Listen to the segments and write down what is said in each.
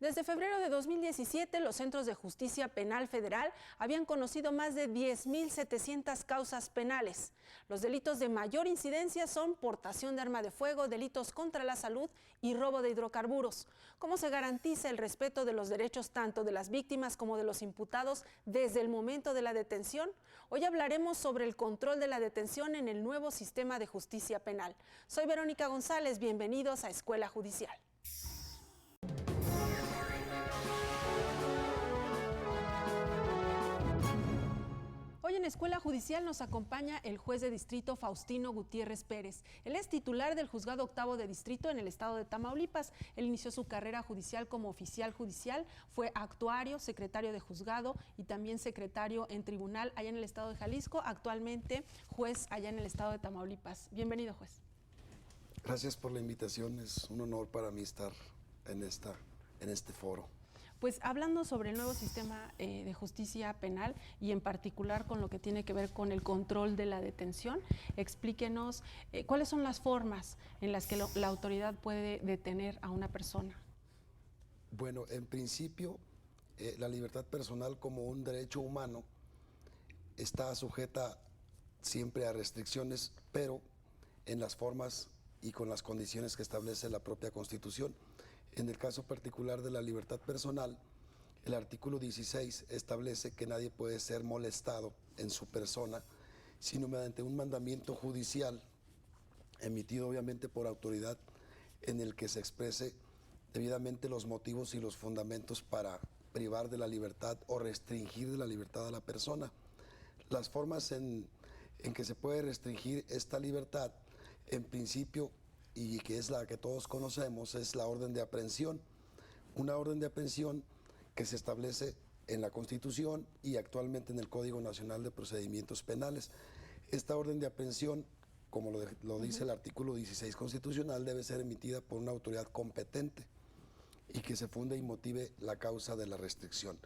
Desde febrero de 2017, los centros de justicia penal federal habían conocido más de 10.700 causas penales. Los delitos de mayor incidencia son portación de arma de fuego, delitos contra la salud y robo de hidrocarburos. ¿Cómo se garantiza el respeto de los derechos tanto de las víctimas como de los imputados desde el momento de la detención? Hoy hablaremos sobre el control de la detención en el nuevo sistema de justicia penal. Soy Verónica González, bienvenidos a Escuela Judicial. Hoy en Escuela Judicial nos acompaña el juez de distrito Faustino Gutiérrez Pérez. Él es titular del Juzgado Octavo de Distrito en el estado de Tamaulipas. Él inició su carrera judicial como oficial judicial, fue actuario, secretario de juzgado y también secretario en tribunal allá en el estado de Jalisco, actualmente juez allá en el estado de Tamaulipas. Bienvenido, juez. Gracias por la invitación, es un honor para mí estar en este foro. Pues hablando sobre el nuevo sistema de justicia penal y en particular con lo que tiene que ver con el control de la detención, explíquenos cuáles son las formas en las que la autoridad puede detener a una persona. Bueno, en principio, la libertad personal como un derecho humano está sujeta siempre a restricciones, pero en las formas y con las condiciones que establece la propia Constitución. En el caso particular de la libertad personal, el artículo 16 establece que nadie puede ser molestado en su persona, sino mediante un mandamiento judicial, emitido obviamente por autoridad, en el que se exprese debidamente los motivos y los fundamentos para privar de la libertad o restringir de la libertad a la persona. Las formas en que se puede restringir esta libertad, en principio, y que es la que todos conocemos, es la orden de aprehensión. Una orden de aprehensión que se establece en la Constitución y actualmente en el Código Nacional de Procedimientos Penales. Esta orden de aprehensión, como lo dice el artículo 16 constitucional, debe ser emitida por una autoridad competente y que se funde y motive la causa de la restricción.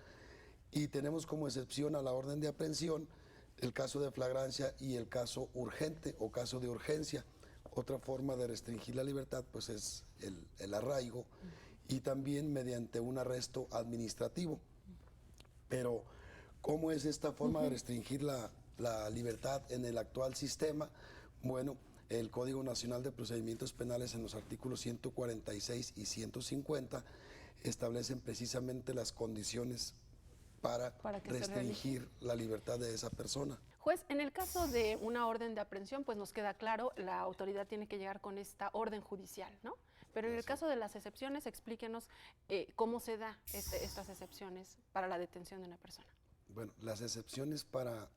Y tenemos como excepción a la orden de aprehensión el caso de flagrancia y el caso urgente o caso de urgencia. Otra forma de restringir la libertad pues es el arraigo y también mediante un arresto administrativo. Pero ¿cómo es esta forma de restringir la libertad en el actual sistema? Bueno, el Código Nacional de Procedimientos Penales en los artículos 146 y 150 establecen precisamente las condiciones para restringir la libertad de esa persona. Juez, en el caso de una orden de aprehensión, pues nos queda claro, la autoridad tiene que llegar con esta orden judicial, ¿no? Pero en el caso de las excepciones, explíquenos cómo se da estas excepciones para la detención de una persona. Bueno, las excepciones para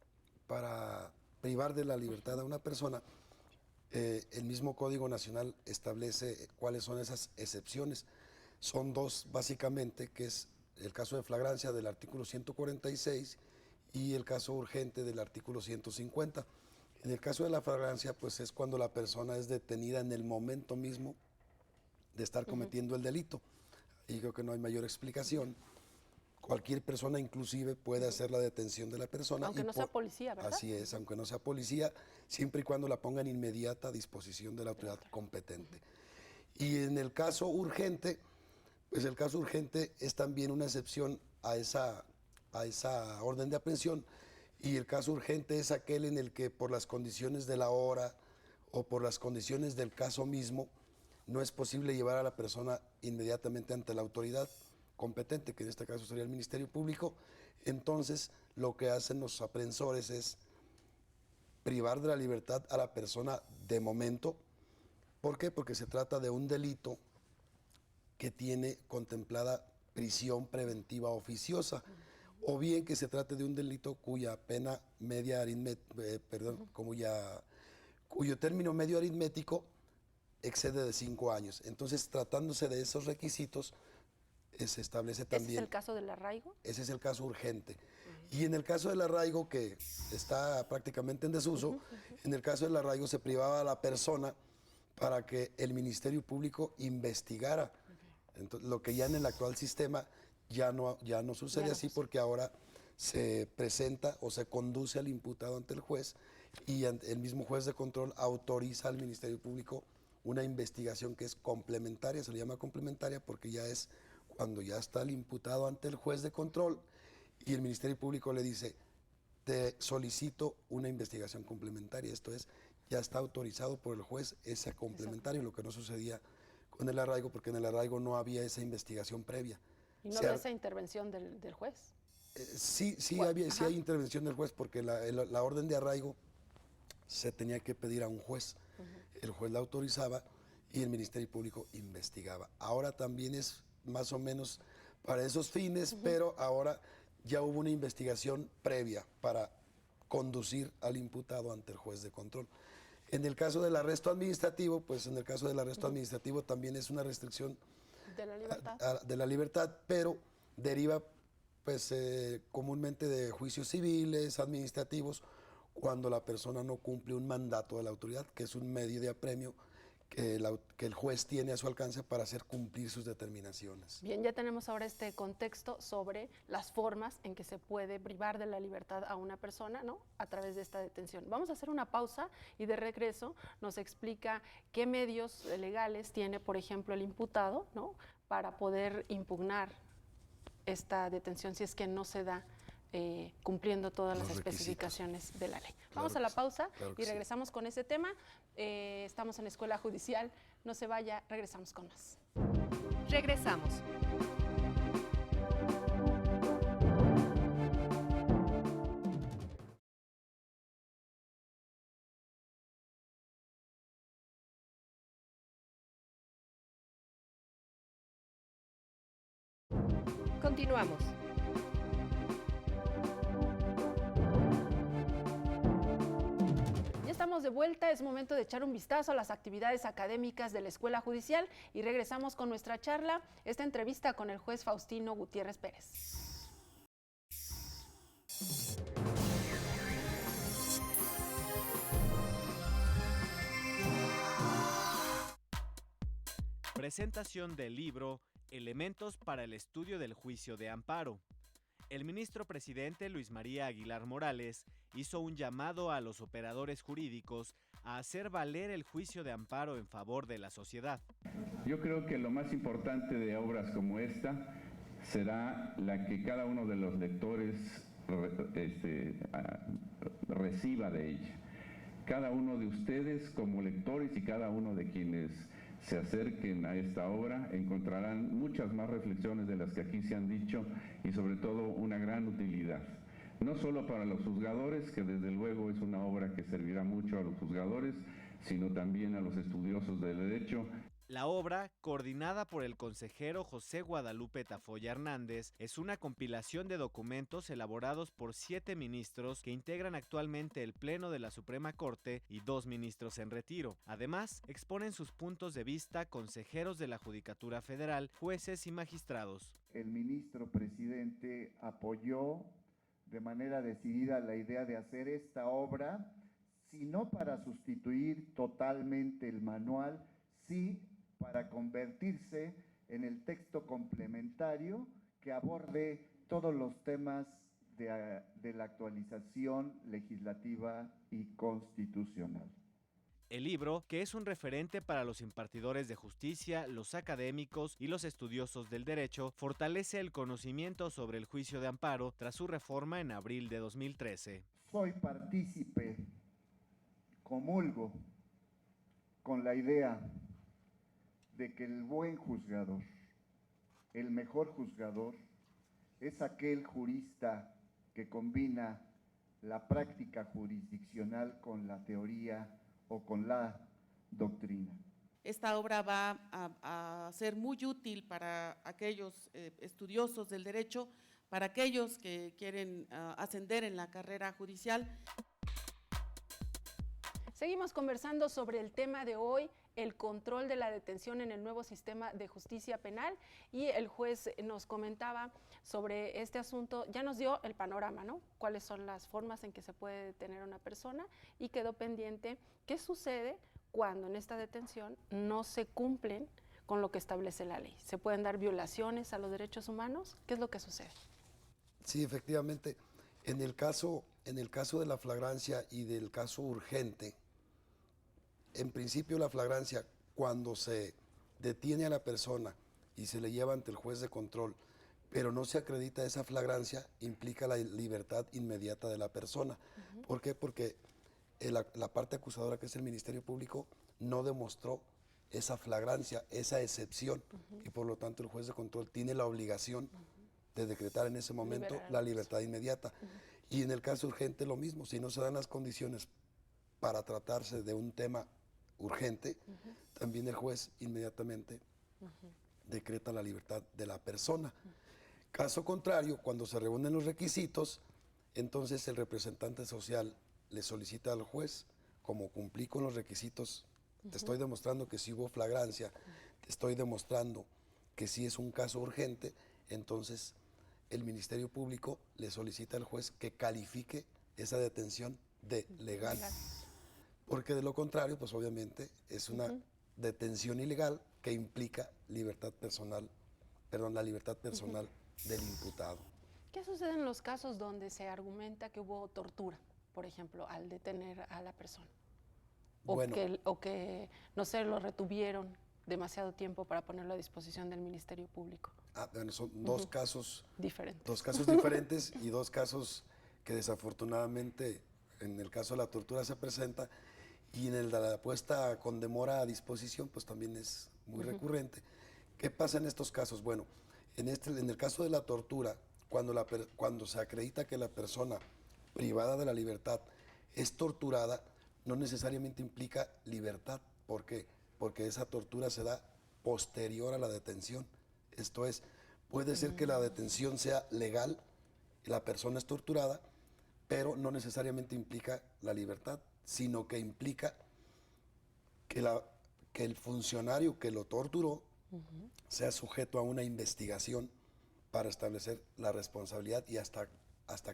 privar de la libertad a una persona, el mismo Código Nacional establece cuáles son esas excepciones. Son dos, básicamente, que es el caso de flagrancia del artículo 146 y el caso urgente del artículo 150. En el caso de la flagrancia, pues es cuando la persona es detenida en el momento mismo de estar cometiendo el delito. Y creo que no hay mayor explicación. Cualquier persona inclusive puede hacer la detención de la persona. Aunque no sea policía, ¿verdad? Así es, aunque no sea policía, siempre y cuando la ponga en inmediata disposición de la autoridad competente. Y en el caso urgente, pues el caso urgente es también una excepción a esa orden de aprehensión, y el caso urgente es aquel en el que por las condiciones de la hora o por las condiciones del caso mismo no es posible llevar a la persona inmediatamente ante la autoridad competente, que en este caso sería el Ministerio Público. Entonces lo que hacen los aprehensores es privar de la libertad a la persona de momento. ¿Por qué? Porque se trata de un delito que tiene contemplada prisión preventiva oficiosa, o bien que se trate de un delito cuya pena media cuyo término medio aritmético excede de 5 años. Entonces, tratándose de esos requisitos, se establece también... ¿Ese es el caso del arraigo? Ese es el caso urgente. Y en el caso del arraigo, que está prácticamente en desuso, en el caso del arraigo se privaba a la persona para que el Ministerio Público investigara. Entonces, lo que ya en el actual sistema ya no sucede así, porque ahora se presenta o se conduce al imputado ante el juez y el mismo juez de control autoriza al Ministerio Público una investigación que es complementaria, se le llama complementaria porque ya es cuando ya está el imputado ante el juez de control y el Ministerio Público le dice, te solicito una investigación complementaria, esto es, ya está autorizado por el juez ese complementario, lo que no sucedía con el arraigo, porque en el arraigo no había esa investigación previa. ¿Y no había esa intervención del juez? Sí hay intervención del juez, porque la orden de arraigo se tenía que pedir a un juez. El juez la autorizaba y el Ministerio Público investigaba. Ahora también es más o menos para esos fines, pero ahora ya hubo una investigación previa para conducir al imputado ante el juez de control. En el caso del arresto administrativo, pues en el caso del arresto administrativo también es una restricción de la libertad, pero deriva pues comúnmente de juicios civiles, administrativos, cuando la persona no cumple un mandato de la autoridad, que es un medio de apremio que el juez tiene a su alcance para hacer cumplir sus determinaciones. Bien, ya tenemos ahora este contexto sobre las formas en que se puede privar de la libertad a una persona, ¿no?, a través de esta detención. Vamos a hacer una pausa y de regreso nos explica qué medios legales tiene, por ejemplo, el imputado, ¿no?, para poder impugnar esta detención si es que no se da cumpliendo todas las especificaciones de la ley. Vamos a la pausa y regresamos con ese tema. Estamos en la Escuela Judicial. No se vaya, regresamos con más. Regresamos. Continuamos. Ya estamos de vuelta, es momento de echar un vistazo a las actividades académicas de la Escuela Judicial y regresamos con nuestra charla, esta entrevista con el juez Faustino Gutiérrez Pérez. Presentación del libro Elementos para el estudio del juicio de amparo. El ministro presidente Luis María Aguilar Morales hizo un llamado a los operadores jurídicos a hacer valer el juicio de amparo en favor de la sociedad. Yo creo que lo más importante de obras como esta será la que cada uno de los lectores reciba de ella. Cada uno de ustedes como lectores y cada uno de quienes se acerquen a esta obra encontrarán muchas más reflexiones de las que aquí se han dicho y sobre todo una gran utilidad. No solo para los juzgadores, que desde luego es una obra que servirá mucho a los juzgadores, sino también a los estudiosos del derecho. La obra, coordinada por el consejero José Guadalupe Tafoya Hernández, es una compilación de documentos elaborados por 7 ministros que integran actualmente el Pleno de la Suprema Corte y 2 ministros en retiro. Además, exponen sus puntos de vista consejeros de la Judicatura Federal, jueces y magistrados. El ministro presidente apoyó de manera decidida la idea de hacer esta obra, si no para sustituir totalmente el manual, sí para convertirse en el texto complementario que aborde todos los temas de la actualización legislativa y constitucional. El libro, que es un referente para los impartidores de justicia, los académicos y los estudiosos del derecho, fortalece el conocimiento sobre el juicio de amparo tras su reforma en abril de 2013. Soy partícipe, comulgo con la idea de que el buen juzgador, el mejor juzgador, es aquel jurista que combina la práctica jurisdiccional con la teoría o con la doctrina. Esta obra va a ser muy útil para aquellos estudiosos del derecho, para aquellos que quieren ascender en la carrera judicial. Seguimos conversando sobre el tema de hoy, el control de la detención en el nuevo sistema de justicia penal, y el juez nos comentaba sobre este asunto, ya nos dio el panorama, ¿no? Cuáles son las formas en que se puede detener a una persona, y quedó pendiente qué sucede cuando en esta detención no se cumplen con lo que establece la ley. ¿Se pueden dar violaciones a los derechos humanos? ¿Qué es lo que sucede? Sí, efectivamente, en el caso de la flagrancia y del caso urgente, en principio la flagrancia, cuando se detiene a la persona y se le lleva ante el juez de control, pero no se acredita esa flagrancia, implica la libertad inmediata de la persona. ¿Por qué? Porque la parte acusadora, que es el Ministerio Público, no demostró esa flagrancia, esa excepción, y por lo tanto el juez de control tiene la obligación de decretar en ese momento la libertad inmediata. Y en el caso urgente lo mismo, si no se dan las condiciones para tratarse de un tema urgente, también el juez inmediatamente decreta la libertad de la persona. Caso contrario, cuando se reúnen los requisitos, entonces el representante social le solicita al juez, como cumplí con los requisitos, te estoy demostrando que sí hubo flagrancia, te estoy demostrando que sí es un caso urgente, entonces el Ministerio Público le solicita al juez que califique esa detención de legal. Porque de lo contrario, pues obviamente es una detención ilegal que implica libertad personal, la libertad personal del imputado. ¿Qué sucede en los casos donde se argumenta que hubo tortura, por ejemplo, al detener a la persona? O que, no sé, lo retuvieron demasiado tiempo para ponerlo a disposición del Ministerio Público. Bueno, son dos casos diferentes. Dos casos diferentes y dos casos que desafortunadamente en el caso de la tortura se presenta, y en el de la puesta con demora a disposición pues también es muy recurrente. ¿Qué pasa en estos casos? Bueno, en el caso de la tortura, cuando se acredita que la persona privada de la libertad es torturada, no necesariamente implica libertad. ¿Por qué? Porque esa tortura se da posterior a la detención. Esto es, puede ser que la detención sea legal, la persona es torturada, pero no necesariamente implica la libertad, sino que implica que el funcionario que lo torturó sea sujeto a una investigación para establecer la responsabilidad y hasta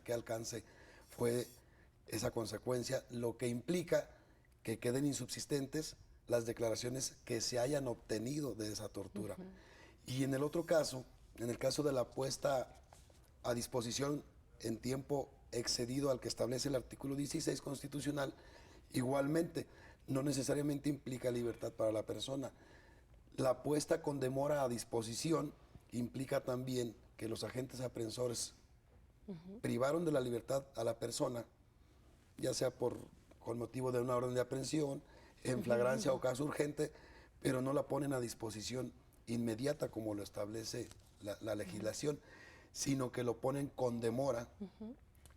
qué alcance fue esa consecuencia, lo que implica que queden insubsistentes las declaraciones que se hayan obtenido de esa tortura. Y en el otro caso, en el caso de la puesta a disposición en tiempo excedido al que establece el artículo 16 constitucional, igualmente no necesariamente implica libertad para la persona. La puesta con demora a disposición implica también que los agentes apreensores privaron de la libertad a la persona, ya sea con motivo de una orden de aprehensión, en flagrancia o caso urgente, pero no la ponen a disposición inmediata como lo establece la legislación, sino que lo ponen con demora.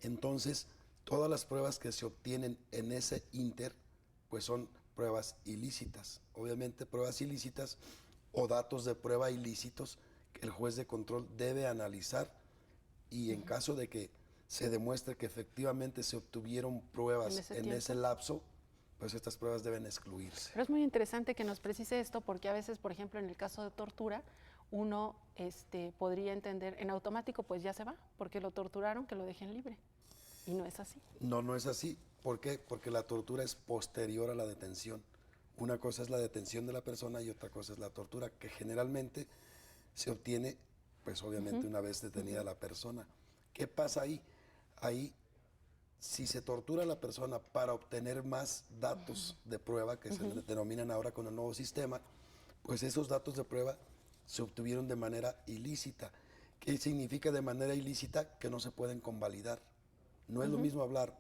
Entonces, todas las pruebas que se obtienen en ese ínter, pues son pruebas ilícitas. Obviamente, pruebas ilícitas o datos de prueba ilícitos que el juez de control debe analizar, y en caso de que se demuestre que efectivamente se obtuvieron pruebas en ese lapso, pues estas pruebas deben excluirse. Pero es muy interesante que nos precise esto, porque a veces, por ejemplo, en el caso de tortura, uno podría entender en automático, pues ya se va, porque lo torturaron, que lo dejen libre. Y no es así. No es así. ¿Por qué? Porque la tortura es posterior a la detención. Una cosa es la detención de la persona y otra cosa es la tortura, que generalmente se obtiene, pues obviamente una vez detenida la persona. ¿Qué pasa ahí? Ahí, si se tortura a la persona para obtener más datos de prueba, que se denominan ahora con el nuevo sistema, pues esos datos de prueba se obtuvieron de manera ilícita. ¿Qué significa de manera ilícita? Que no se pueden convalidar. No es lo mismo hablar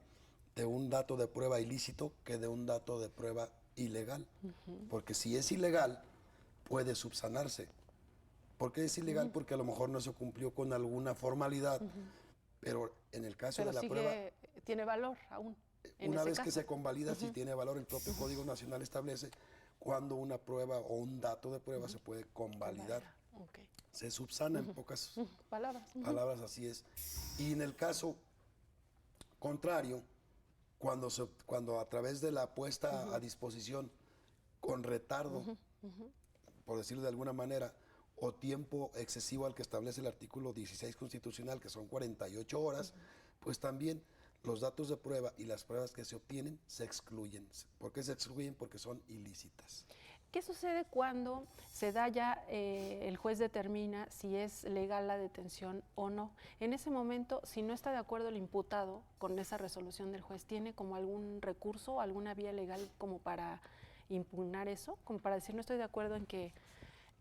de un dato de prueba ilícito que de un dato de prueba ilegal. Porque si es ilegal, puede subsanarse. ¿Por qué es ilegal? Porque a lo mejor no se cumplió con alguna formalidad, pero en el caso de la prueba... tiene valor aún. Una vez que se convalida, si tiene valor, el propio Código Nacional establece cuando una prueba o un dato de prueba se puede convalidar. Se subsana, en pocas palabras, así es. Y en el caso contrario, cuando a través de la puesta a disposición con retardo, por decirlo de alguna manera, o tiempo excesivo al que establece el artículo 16 constitucional, que son 48 horas, pues también los datos de prueba y las pruebas que se obtienen se excluyen. ¿Por qué se excluyen? Porque son ilícitas. ¿Qué sucede cuando se da ya, el juez determina si es legal la detención o no? En ese momento, si no está de acuerdo el imputado con esa resolución del juez, ¿tiene como algún recurso o alguna vía legal como para impugnar eso? Como para decir, no estoy de acuerdo en que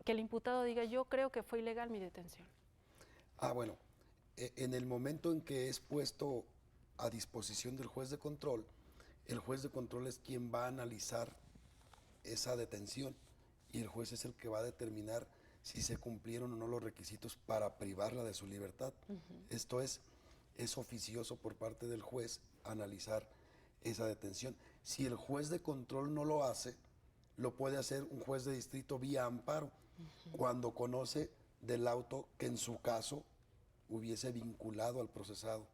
que el imputado diga, yo creo que fue ilegal mi detención? Bueno, en el momento en que es puesto a disposición del juez de control, el juez de control es quien va a analizar esa detención y el juez es el que va a determinar si se cumplieron o no los requisitos para privarla de su libertad. Esto es oficioso por parte del juez analizar esa detención. Si el juez de control no lo hace, lo puede hacer un juez de distrito vía amparo, cuando conoce del auto que en su caso hubiese vinculado al procesado.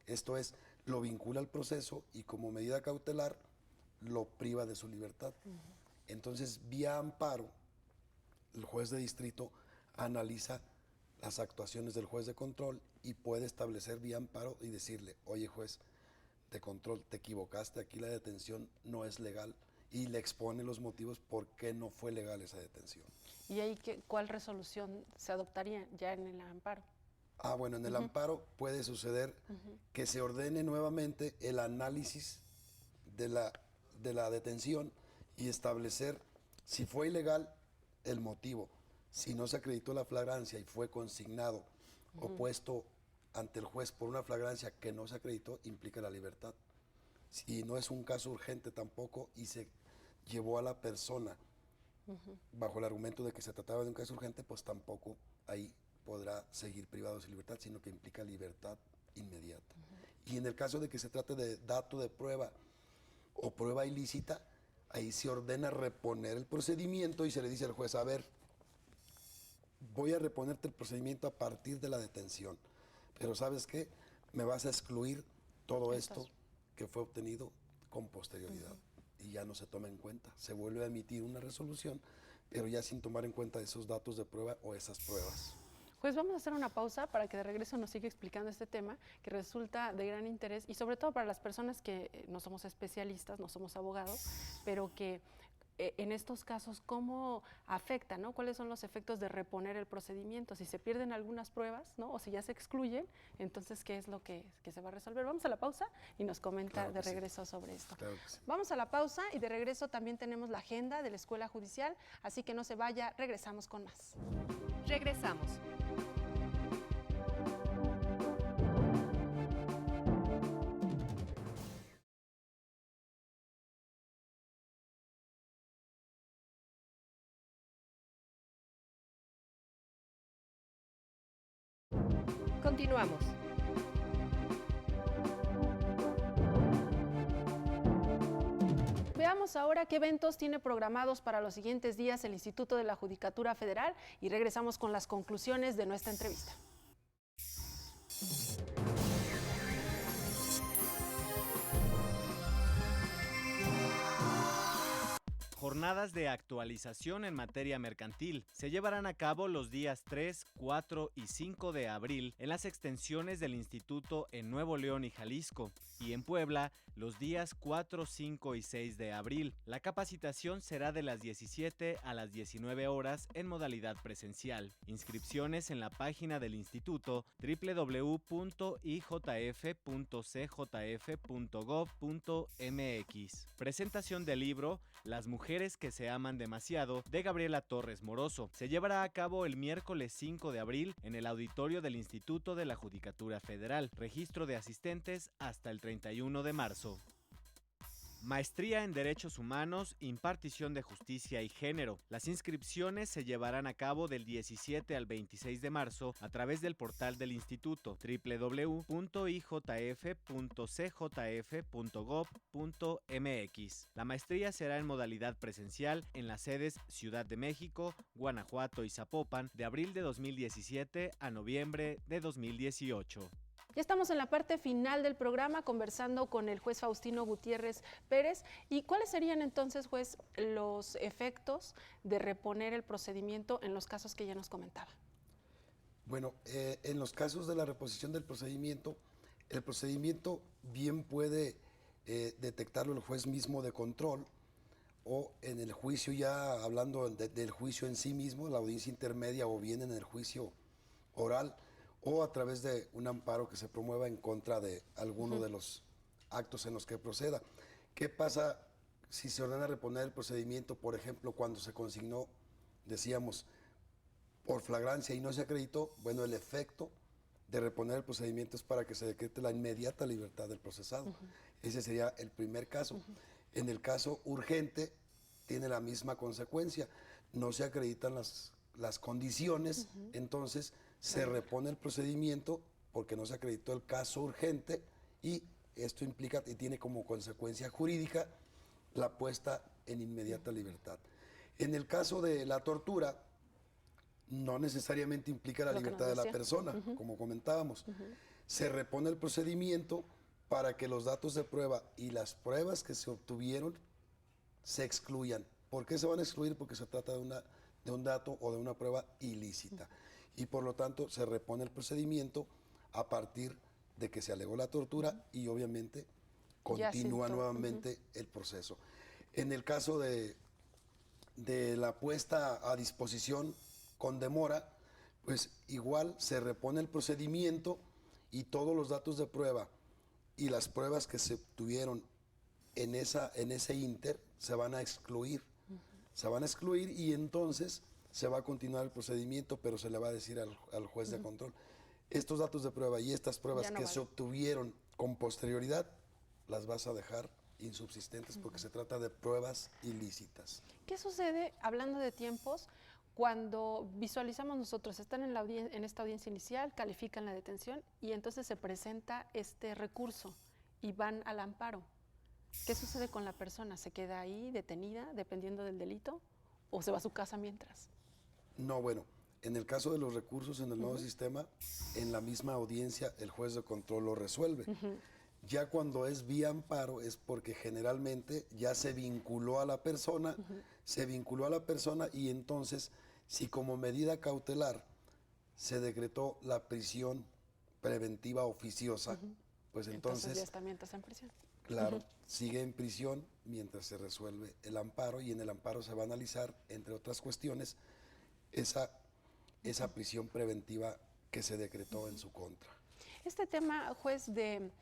Esto es, lo vincula al proceso y como medida cautelar lo priva de su libertad. Entonces, vía amparo, el juez de distrito analiza las actuaciones del juez de control y puede establecer vía amparo y decirle, oye juez de control, te equivocaste, aquí la detención no es legal, y le expone los motivos por qué no fue legal esa detención. ¿Y ahí cuál resolución se adoptaría ya en el amparo? Bueno, en el amparo puede suceder que se ordene nuevamente el análisis de la detención y establecer si fue ilegal el motivo, si no se acreditó la flagrancia y fue consignado o puesto ante el juez por una flagrancia que no se acreditó, implica la libertad. Si no es un caso urgente tampoco y se llevó a la persona bajo el argumento de que se trataba de un caso urgente, pues tampoco ahí podrá seguir privado de su libertad, sino que implica libertad inmediata. Y en el caso de que se trate de dato de prueba o prueba ilícita, ahí se ordena reponer el procedimiento y se le dice al juez, a ver, voy a reponerte el procedimiento a partir de la detención, pero ¿sabes qué? Me vas a excluir todo esto que fue obtenido con posterioridad. Y ya no se toma en cuenta. Se vuelve a emitir una resolución, pero ya sin tomar en cuenta esos datos de prueba o esas pruebas. Pues vamos a hacer una pausa para que de regreso nos siga explicando este tema que resulta de gran interés y sobre todo para las personas que no somos especialistas, no somos abogados, pero que en estos casos, ¿cómo afecta, ¿no? ¿Cuáles son los efectos de reponer el procedimiento? Si se pierden algunas pruebas, ¿no? O si ya se excluyen, entonces, ¿qué es lo que se va a resolver? Vamos a la pausa y nos comenta de regreso sobre esto. Claro que sí. Vamos a la pausa y de regreso también tenemos la agenda de la Escuela Judicial, así que no se vaya, regresamos con más. Regresamos. Continuamos. Veamos ahora qué eventos tiene programados para los siguientes días el Instituto de la Judicatura Federal y regresamos con las conclusiones de nuestra entrevista. Jornadas de actualización en materia mercantil se llevarán a cabo los días 3, 4 y 5 de abril en las extensiones del Instituto en Nuevo León y Jalisco, y en Puebla los días 4, 5 y 6 de abril. La capacitación será de las 17 a las 19 horas en modalidad presencial. Inscripciones en la página del instituto www.ijf.cjf.gov.mx. Presentación del libro Las mujeres que se aman demasiado, de Gabriela Torres Moroso. Se llevará a cabo el miércoles 5 de abril en el auditorio del Instituto de la Judicatura Federal. Registro de asistentes hasta el 31 de marzo. Maestría en Derechos Humanos, Impartición de Justicia y Género. Las inscripciones se llevarán a cabo del 17 al 26 de marzo a través del portal del instituto www.ijf.cjf.gov.mx. La maestría será en modalidad presencial en las sedes Ciudad de México, Guanajuato y Zapopan de abril de 2017 a noviembre de 2018. Ya estamos en la parte final del programa conversando con el juez Faustino Gutiérrez Pérez. ¿Y cuáles serían entonces, juez, los efectos de reponer el procedimiento en los casos que ya nos comentaba? Bueno, en los casos de la reposición del procedimiento, el procedimiento bien puede detectarlo el juez mismo de control o en el juicio ya hablando del juicio en sí mismo, la audiencia intermedia o bien en el juicio oral, o a través de un amparo que se promueva en contra de alguno de los actos en los que proceda. ¿Qué pasa si se ordena reponer el procedimiento, por ejemplo, cuando se consignó, decíamos, por flagrancia y no se acreditó, bueno, el efecto de reponer el procedimiento es para que se decrete la inmediata libertad del procesado. Ese sería el primer caso. En el caso urgente, tiene la misma consecuencia. No se acreditan las condiciones, entonces se repone el procedimiento porque no se acreditó el caso urgente y esto implica y tiene como consecuencia jurídica la puesta en inmediata libertad. En el caso de la tortura, no necesariamente implica la libertad de la persona, como comentábamos. Se repone el procedimiento para que los datos de prueba y las pruebas que se obtuvieron se excluyan. ¿Por qué se van a excluir? Porque se trata de un dato o de una prueba ilícita. Y por lo tanto se repone el procedimiento a partir de que se alegó la tortura y obviamente continúa nuevamente el proceso. En el caso de la puesta a disposición con demora, pues igual se repone el procedimiento y todos los datos de prueba y las pruebas que se obtuvieron en ese inter se van a excluir. Se van a excluir y entonces se va a continuar el procedimiento, pero se le va a decir al juez de control, estos datos de prueba y estas pruebas que se obtuvieron con posterioridad, las vas a dejar insubsistentes porque se trata de pruebas ilícitas. ¿Qué sucede, hablando de tiempos, cuando visualizamos nosotros, están en esta audiencia inicial, califican la detención y entonces se presenta este recurso y van al amparo? ¿Qué sucede con la persona? ¿Se queda ahí detenida dependiendo del delito o se va a su casa mientras? No, bueno, en el caso de los recursos en el nuevo sistema, en la misma audiencia el juez de control lo resuelve. Ya cuando es vía amparo es porque generalmente ya se vinculó a la persona, y entonces si como medida cautelar se decretó la prisión preventiva oficiosa, pues entonces ya está mientras en prisión. Claro, sigue en prisión mientras se resuelve el amparo y en el amparo se va a analizar, entre otras cuestiones, esa prisión preventiva que se decretó en su contra. Este tema, juez, de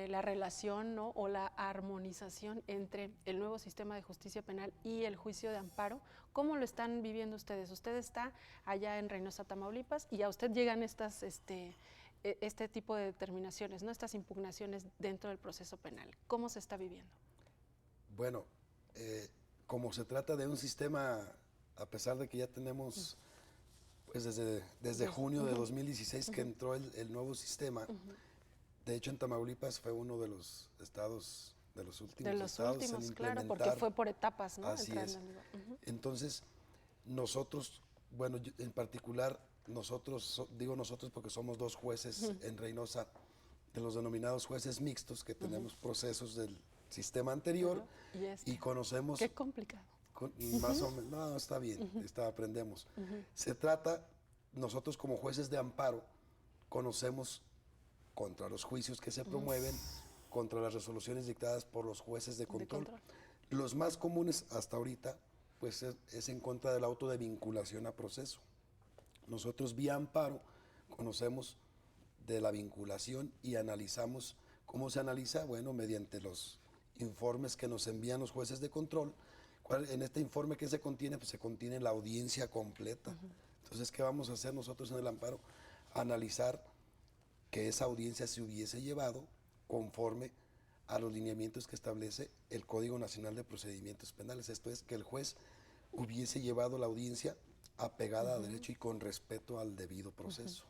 la relación, ¿no?, o la armonización entre el nuevo sistema de justicia penal y el juicio de amparo, ¿cómo lo están viviendo ustedes? Usted está allá en Reynosa, Tamaulipas, y a usted llegan este tipo de determinaciones, ¿no?, estas impugnaciones dentro del proceso penal. ¿Cómo se está viviendo? Bueno, como se trata de un sistema, a pesar de que ya tenemos, pues desde junio de 2016 que entró el nuevo sistema, de hecho en Tamaulipas fue uno de los estados, de los últimos estados en implementar. Claro, porque fue por etapas, ¿no? Así es. Entonces, nosotros, bueno, en particular, digo nosotros porque somos dos jueces en Reynosa, de los denominados jueces mixtos, que tenemos procesos del sistema anterior y conocemos... Qué complicado. Más o menos, no, está bien, aprendemos. Se trata, nosotros como jueces de amparo, conocemos contra los juicios que se promueven, contra las resoluciones dictadas por los jueces de control. Los más comunes hasta ahorita, pues es en contra del auto de vinculación a proceso. Nosotros vía amparo conocemos de la vinculación y analizamos. ¿Cómo se analiza? Bueno, mediante los informes que nos envían los jueces de control. En este informe que se contiene, pues se contiene la audiencia completa. Entonces, ¿qué vamos a hacer nosotros en el amparo? Analizar que esa audiencia se hubiese llevado conforme a los lineamientos que establece el Código Nacional de Procedimientos Penales. Esto es, que el juez hubiese llevado la audiencia apegada a derecho y con respeto al debido proceso.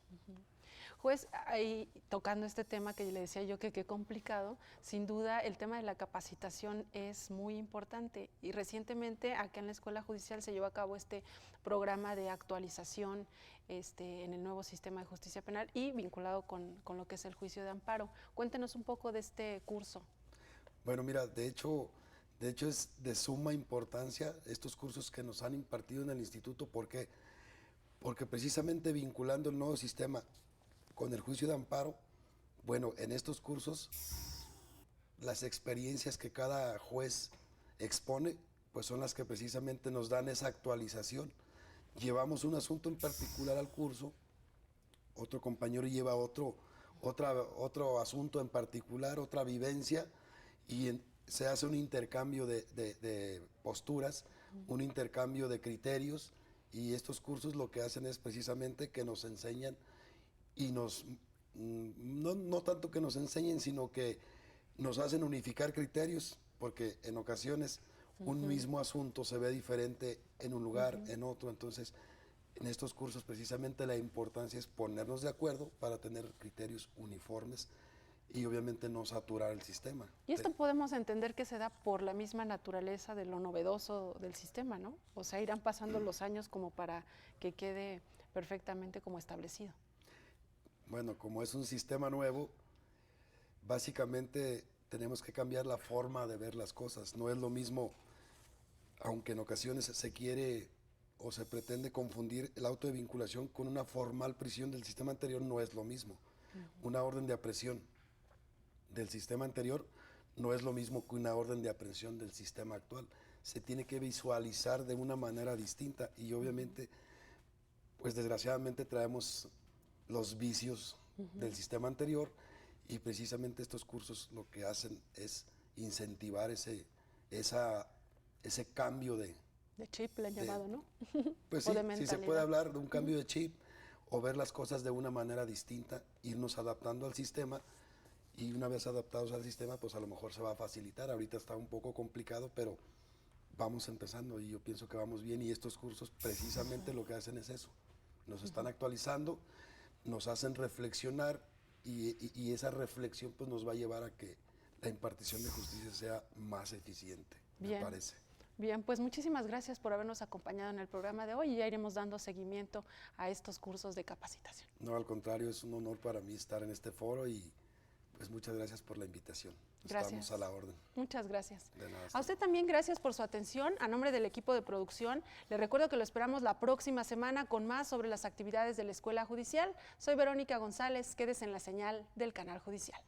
Juez, ahí tocando este tema que le decía yo que qué complicado, sin duda el tema de la capacitación es muy importante y recientemente acá en la Escuela Judicial se llevó a cabo este programa de actualización en el nuevo sistema de justicia penal y vinculado con lo que es el juicio de amparo. Cuéntenos un poco de este curso. Bueno, mira, de hecho es de suma importancia estos cursos que nos han impartido en el instituto. ¿Por qué? Porque precisamente vinculando el nuevo sistema con el juicio de amparo, bueno, en estos cursos las experiencias que cada juez expone, pues son las que precisamente nos dan esa actualización. Llevamos un asunto en particular al curso, otro compañero lleva otro asunto en particular, otra vivencia, y se hace un intercambio de posturas, un intercambio de criterios, Y estos cursos lo que hacen es precisamente que nos enseñan y no tanto que nos enseñen, sino que nos hacen unificar criterios, porque en ocasiones un mismo asunto se ve diferente en un lugar, en otro. Entonces, en estos cursos precisamente la importancia es ponernos de acuerdo para tener criterios uniformes y obviamente no saturar el sistema. Y esto podemos entender que se da por la misma naturaleza de lo novedoso del sistema, ¿no? O sea, irán pasando los años como para que quede perfectamente como establecido. Bueno, como es un sistema nuevo, básicamente tenemos que cambiar la forma de ver las cosas. No es lo mismo, aunque en ocasiones se quiere o se pretende confundir el auto de vinculación con una formal prisión del sistema anterior, no es lo mismo. Una orden de aprehensión del sistema anterior no es lo mismo que una orden de aprehensión del sistema actual. Se tiene que visualizar de una manera distinta y obviamente, pues desgraciadamente traemos los vicios del sistema anterior y precisamente estos cursos lo que hacen es incentivar ese cambio de chip, le han llamado, ¿no? Pues sí, si se puede hablar de un cambio de chip o ver las cosas de una manera distinta, irnos adaptando al sistema. Y una vez adaptados al sistema, pues a lo mejor se va a facilitar. Ahorita está un poco complicado, pero vamos empezando y yo pienso que vamos bien. Y estos cursos precisamente lo que hacen es eso. Nos están actualizando, nos hacen reflexionar y esa reflexión pues nos va a llevar a que la impartición de justicia sea más eficiente, me parece. Bien, pues muchísimas gracias por habernos acompañado en el programa de hoy y ya iremos dando seguimiento a estos cursos de capacitación. No, al contrario, es un honor para mí estar en este foro y pues muchas gracias por la invitación. Gracias. Estamos a la orden. Muchas gracias. De nada. A usted también gracias por su atención. A nombre del equipo de producción, le recuerdo que lo esperamos la próxima semana con más sobre las actividades de la Escuela Judicial. Soy Verónica González. Quédese en la señal del Canal Judicial.